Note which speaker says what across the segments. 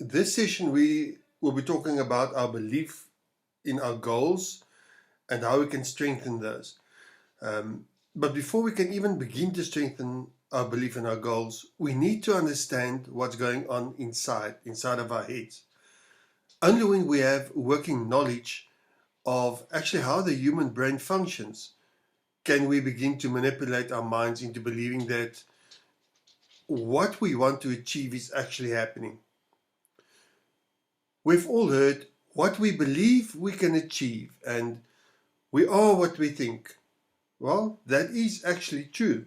Speaker 1: This session we will be talking about our belief in our goals and how we can strengthen those. But before we can even begin to strengthen our belief in our goals, we need to understand what's going on inside of our heads. Only when we have working knowledge of actually how the human brain functions can we begin to manipulate our minds into believing that what we want to achieve is actually happening. We've all heard what we believe we can achieve and we are what we think. Well, that is actually true.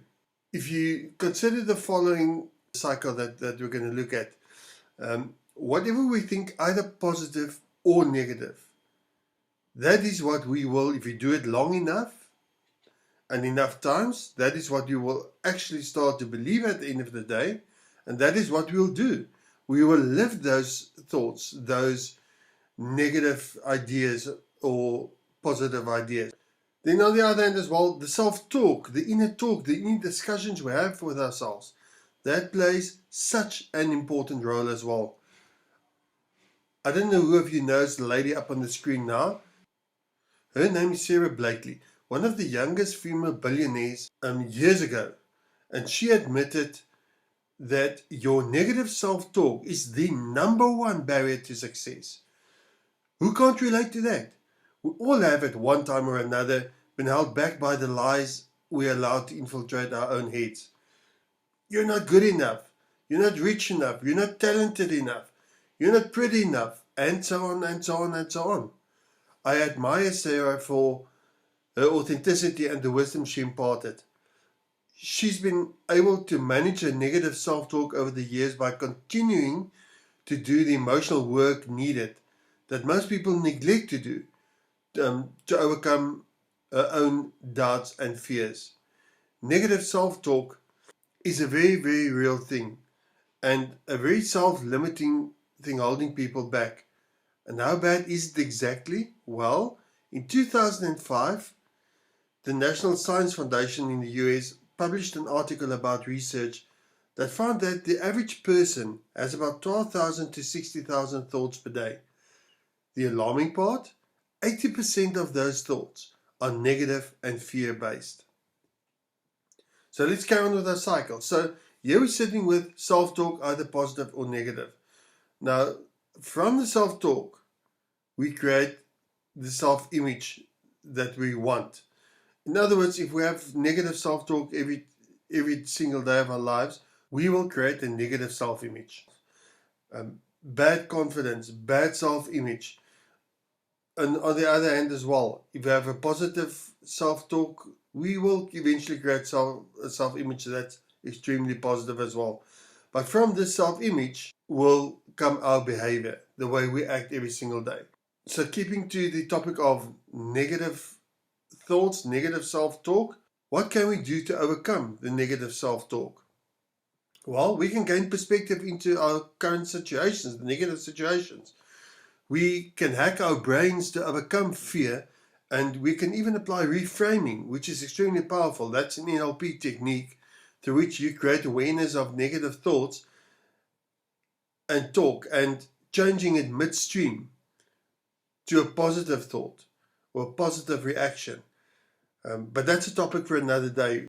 Speaker 1: If you consider the following cycle that we're going to look at, whatever we think, either positive or negative, that is what we will, if you do it long enough and enough times, that is what you will actually start to believe at the end of the day, and that is what we'll do. We will live those thoughts, those negative ideas or positive ideas. Then on the other hand as well, the self-talk, the inner discussions we have with ourselves, that plays such an important role as well. I don't know who of you knows the lady up on the screen now. Her name is Sarah Blakely, one of the youngest female billionaires years ago. And she admitted that your negative self-talk is the number one barrier to success. Who can't relate to that? We all have at one time or another been held back by the lies we allowed to infiltrate our own heads. You're not good enough. You're not rich enough. You're not talented enough. You're not pretty enough. And so on and so on and so on. I admire Sarah for her authenticity and the wisdom she imparted. She's been able to manage her negative self-talk over the years by continuing to do the emotional work needed that most people neglect to do to overcome our own doubts and fears. Negative self-talk is a very, very real thing and a very self-limiting thing holding people back. And how bad is it exactly? Well, in 2005, the National Science Foundation in the US published an article about research that found that the average person has about 12,000 to 60,000 thoughts per day. The alarming part, 80% of those thoughts are negative and fear-based. So let's carry on with our cycle. So here we're sitting with self-talk, either positive or negative. Now, from the self-talk, we create the self-image that we want. In other words, if we have negative self-talk every single day of our lives, we will create a negative self-image. Bad confidence, bad self-image. And on the other hand as well, if we have a positive self-talk, we will eventually create a self-image that's extremely positive as well. But from this self-image will come our behavior, the way we act every single day. So keeping to the topic of negative thoughts, negative self-talk, what can we do to overcome the negative self-talk? Well, we can gain perspective into our current situations, the negative situations. We can hack our brains to overcome fear, and we can even apply reframing, which is extremely powerful. That's an NLP technique through which you create awareness of negative thoughts and talk and changing it midstream to a positive thought or a positive reaction. But that's a topic for another day.